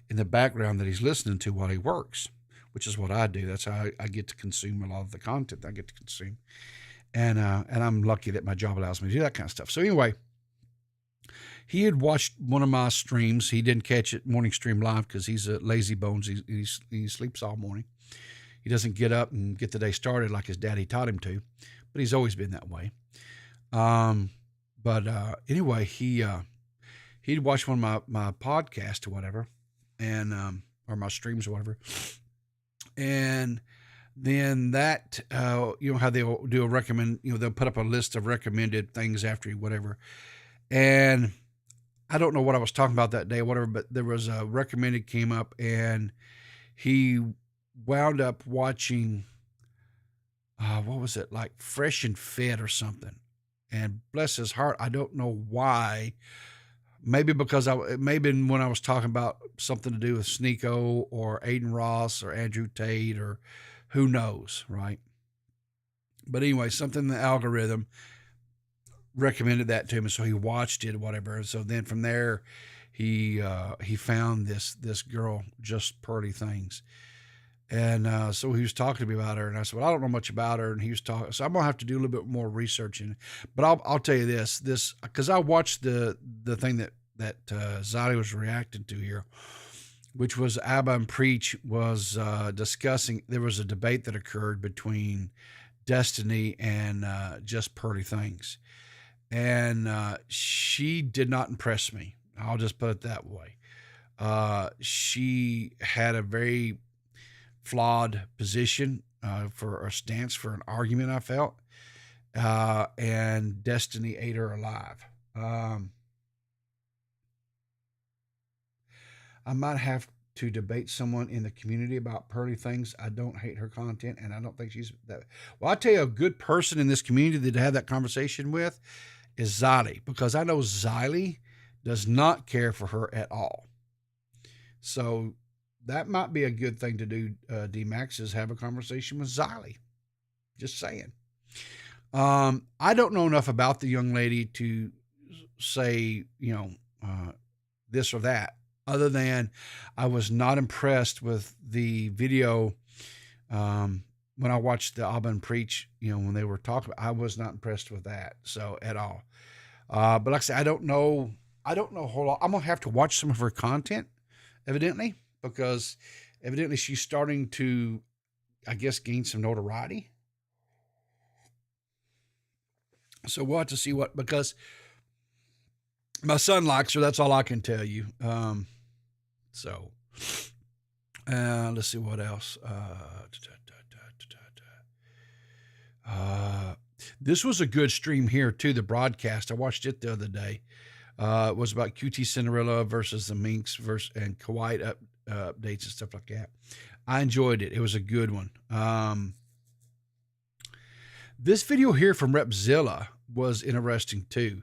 in the background that he's listening to while he works, which is what I do. That's how I get to consume a lot of the content that I get to consume. And I'm lucky that my job allows me to do that kind of stuff. So anyway, he had watched one of my streams. He didn't catch it morning stream live because he's a lazy bones. He sleeps all morning. He doesn't get up and get the day started like his daddy taught him to, but he's always been that way. Anyway, he'd watched one of my podcasts or whatever, and or my streams or whatever, and then that how they'll do a recommend. They'll put up a list of recommended things after whatever, and I don't know what I was talking about that day or whatever, but there was a recommended came up, and he wound up watching, what was it, like Fresh and Fed or something. And bless his heart, I don't know why. Maybe because maybe when I was talking about something to do with Sneeko or Aiden Ross or Andrew Tate or who knows, right? But anyway, something in the algorithm recommended that to him, so he watched it or whatever. And so then from there, he found this girl, Just Pearly Things. And so he was talking to me about her, and I said, "Well, I don't know much about her." And he was talking, so I'm gonna have to do a little bit more research in it. But I'll tell you this because I watched the thing that Zadi was reacting to here, which was Abba and Preach was discussing. There was a debate that occurred between Destiny and Just Pearly Things, and she did not impress me. I'll just put it that way. She had a very flawed position for a stance for an argument, I felt, and Destiny ate her alive. I might have to debate someone in the community about Pearly Things. I don't hate her content, and I don't think she's that. Well, I tell you, a good person in this community to have that conversation with is Xylee, because I know Xylee does not care for her at all. So that might be a good thing to do, D-Max, is have a conversation with Xylee. Just saying. I don't know enough about the young lady to say, this or that, other than I was not impressed with the video when I watched the Abba and Preach, when they were talking, I was not impressed with that, so at all. But like I said, I don't know a whole lot. I'm going to have to watch some of her content, evidently, because evidently she's starting to, I guess, gain some notoriety. So we'll have to see because my son likes her. That's all I can tell you. Let's see what else. This was a good stream here too. The broadcast, I watched it the other day. It was about QT Cinderella versus the Minx and Kuwait updates and stuff like that. I enjoyed it. It was a good one. This video here from Repzilla was interesting too.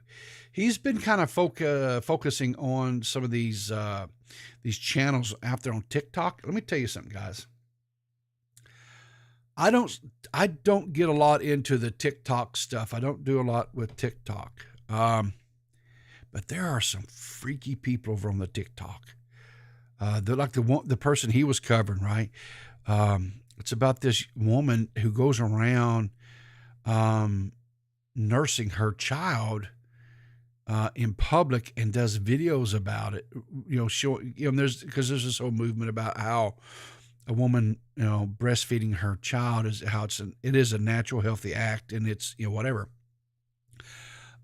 He's been kind of focusing on some of these channels out there on TikTok. Let me tell you something, guys. I don't get a lot into the TikTok stuff. I don't do a lot with TikTok. But there are some freaky people over on the TikTok. They're like the person he was covering, right? It's about this woman who goes around nursing her child in public and does videos about it. Showing, there's this whole movement about how a woman, breastfeeding her child it is a natural, healthy act, and it's whatever.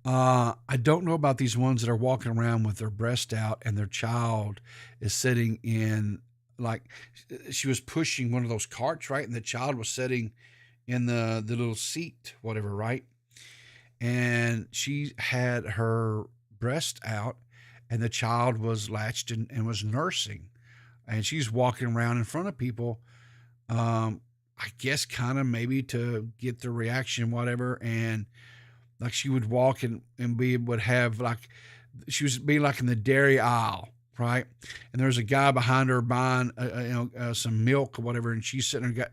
I don't know about these ones that are walking around with their breast out and their child is sitting in, like, she was pushing one of those carts, right? And the child was sitting in the little seat, whatever, right? And she had her breast out and the child was latched and was nursing. And she's walking around in front of people, I guess kind of maybe to get the reaction, whatever. And like she would walk and would have like, she was being like in the dairy aisle, right? And there's a guy behind her buying, some milk or whatever. And she's sitting there.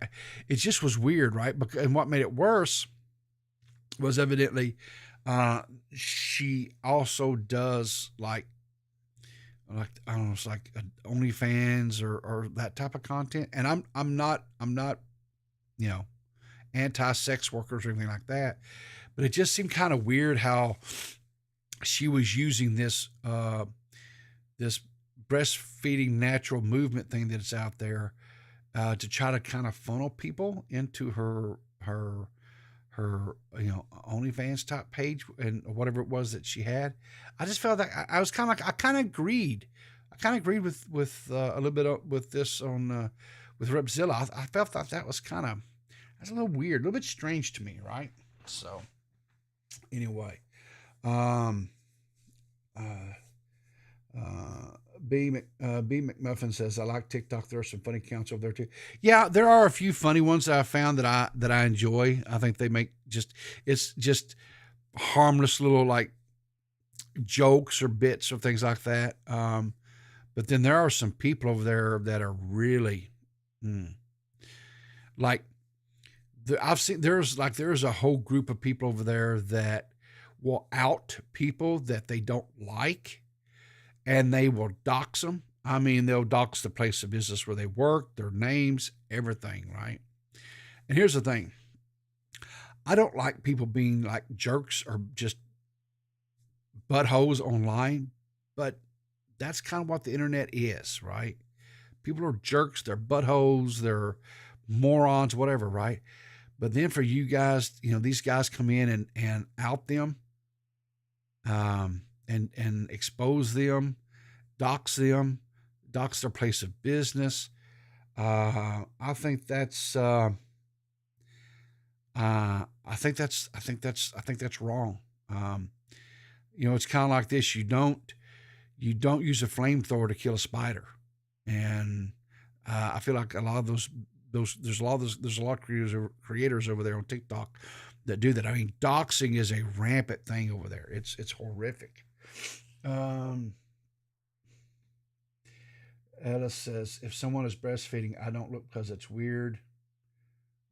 It just was weird, right? And what made it worse was evidently she also does like I don't know, it's like OnlyFans or that type of content. And I'm not anti-sex workers or anything like that, but it just seemed kind of weird how she was using this this breastfeeding natural movement thing that's out there to try to kind of funnel people into her OnlyFans type page and whatever it was that she had. I just felt like I was kind of like, I kind of agreed with a little bit with this on with Repzilla. I felt that was that's a little weird, a little bit strange to me, right? So anyway, B McMuffin says, I like TikTok. There are some funny accounts over there too. Yeah, there are a few funny ones that I found that I enjoy. I think they make it's just harmless little like jokes or bits or things like that. But then there are some people over there that are really like I've seen there's a whole group of people over there that will out people that they don't like, and they will dox them. I mean, they'll dox the place of business where they work, their names, everything, right? And here's the thing. I don't like people being like jerks or just buttholes online, but that's kind of what the internet is, right? People are jerks, they're buttholes, they're morons, whatever, right? But then for you guys, these guys come in and out them, and expose them, dox their place of business. I think that's wrong. It's kind of like this. You don't use a flamethrower to kill a spider, and I feel like a lot of there's a lot of creators over there on TikTok that do that. I mean, doxing is a rampant thing over there. It's horrific. Ella says, if someone is breastfeeding, I don't look because it's weird.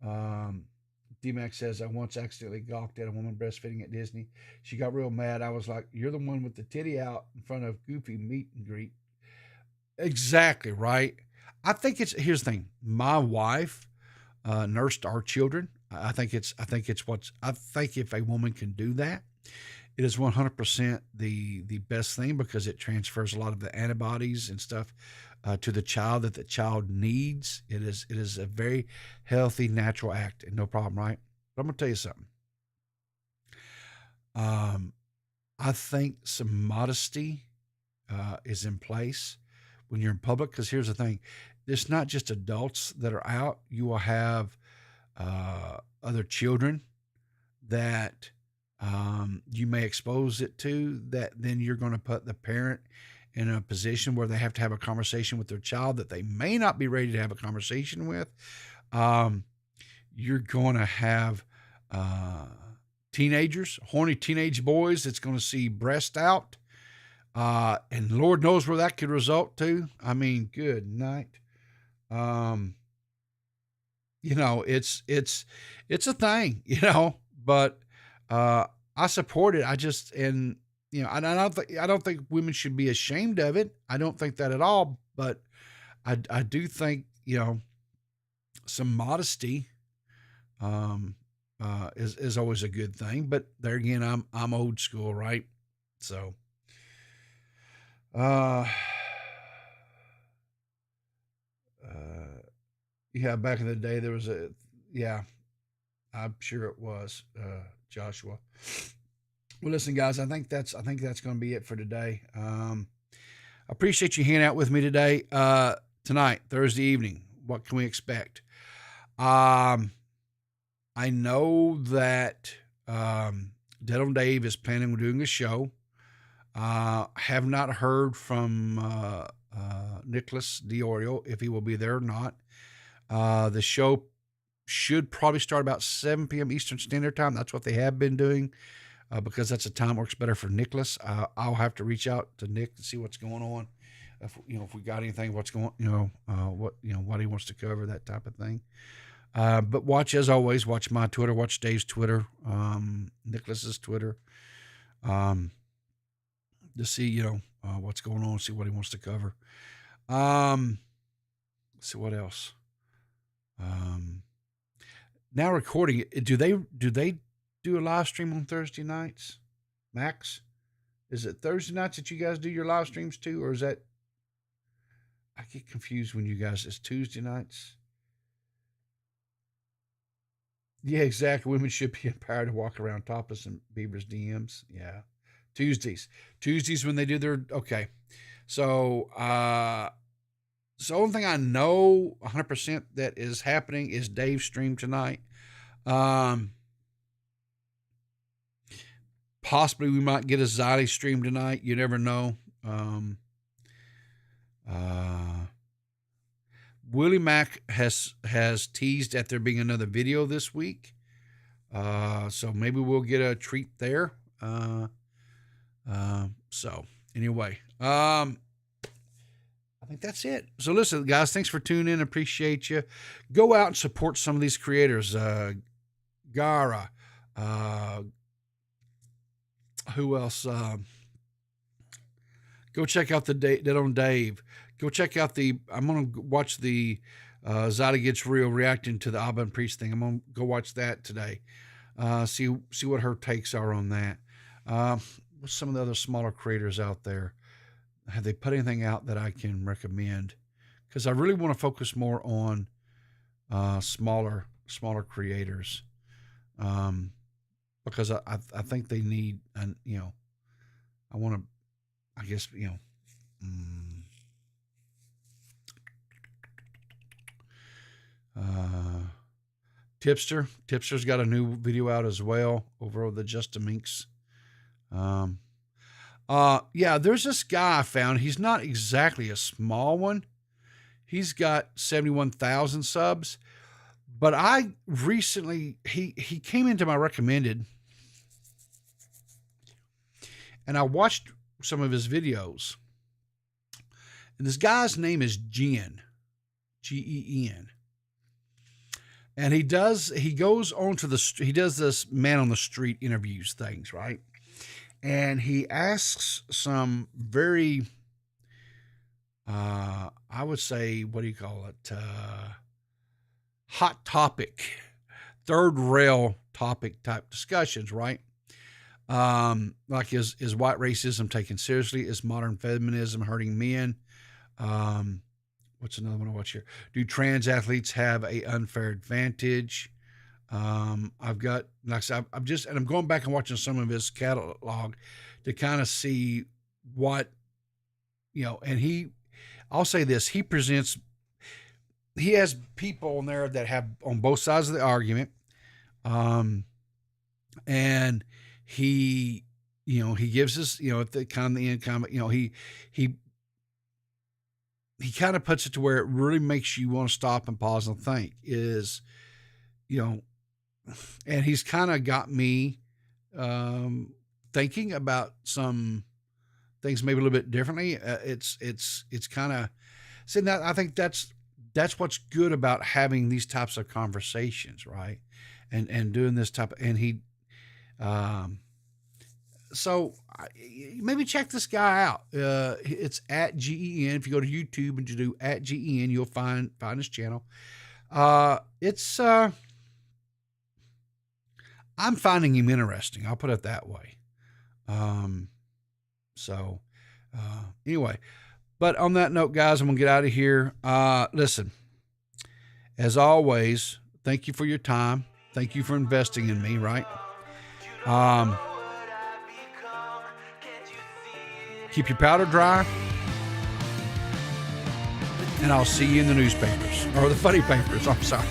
D-Max says, I once accidentally gawked at a woman breastfeeding at Disney. She got real mad. I was like, you're the one with the titty out in front of Goofy meet and greet. Exactly, right? I think here's the thing. My wife nursed our children. I think if a woman can do that, it is 100% the best thing, because it transfers a lot of the antibodies and stuff to the child that the child needs. It is a very healthy, natural act, and no problem, right? But I'm gonna tell you something. I think some modesty is in place when you're in public, because here's the thing. It's not just adults that are out. You will have other children that you may expose it to, that then you're going to put the parent in a position where they have to have a conversation with their child that they may not be ready to have a conversation with. You're going to have teenagers, horny teenage boys that's going to see breast out. And Lord knows where that could result to. I mean, good night. It's a thing, but I support it. I don't think women should be ashamed of it. I don't think that at all, but I do think, some modesty, is always a good thing. But there again, I'm old school, right? So, yeah, back in the day, there was I'm sure it was, Joshua. Well, listen, guys, I think that's going to be it for today. I appreciate you hanging out with me today. Tonight, Thursday evening, what can we expect? I know that DeadOnDave is planning on doing a show. Have not heard from Nicholas Diorio if he will be there or not. The show should probably start about 7 p.m. Eastern Standard Time. That's what they have been doing, because that's a time that works better for Nicholas. I'll have to reach out to Nick to see what's going on. If we got anything, what's going, what he wants to cover, that type of thing. But watch, as always, watch my Twitter, watch Dave's Twitter, Nicholas's Twitter, to see, what's going on, see what he wants to cover. Let's see what else. Now recording, do they do a live stream on Thursday nights? Max, is it Thursday nights that you guys do your live streams too, or is that, I get confused when you guys, it's Tuesday nights? Yeah, exactly. Women should be empowered to walk around topless in Beaver's DMs. Yeah. Tuesdays when they do their, okay. So, the only thing I know 100% that is happening is Dave's stream tonight. Possibly we might get a Xylee stream tonight. You never know. Willie Mack has teased at there being another video this week. So maybe we'll get a treat there. So anyway, I think that's it. So listen, guys, thanks for tuning in. Appreciate you. Go out and support some of these creators. Gara, who else? Go check out the DeadOnDave. Go check out I'm going to watch the Zada Gets Real reacting to the Abba Priest thing. I'm going to go watch that today. See what her takes are on that. What's some of the other smaller creators out there? Have they put anything out that I can recommend? Because I really want to focus more on smaller creators, because I think they need, and I want to, I guess Tipster's got a new video out as well over the Justin Minks. Yeah, there's this guy I found. He's not exactly a small one. He's got 71,000 subs, but I recently, he came into my recommended, and I watched some of his videos, and this guy's name is Gen, Gen. And he does this man on the street interviews things, right? And he asks some very, I would say, what do you call it? Hot topic, third rail topic type discussions, right? Like is white racism taken seriously? Is modern feminism hurting men? What's another one I watch here? Do trans athletes have a unfair advantage? I've got, like I said, I'm going back and watching some of his catalog to kind of see what, and I'll say this, he has people in there that have on both sides of the argument. And he gives us, at the kind of the end comment, he kind of puts it to where it really makes you want to stop and pause and think and he's kind of got me thinking about some things maybe a little bit differently. It's kind of saying that I think that's what's good about having these types of conversations, right? And doing this type of, and he, so maybe check this guy out. It's at GEN. If you go to YouTube and you do at GEN, you'll find his channel. I'm finding him interesting. I'll put it that way. Anyway, but on that note, guys, I'm gonna get out of here. Listen, as always, thank you for your time. Thank you for investing in me, right? Keep your powder dry, and I'll see you in the newspapers, or the funny papers. I'm sorry.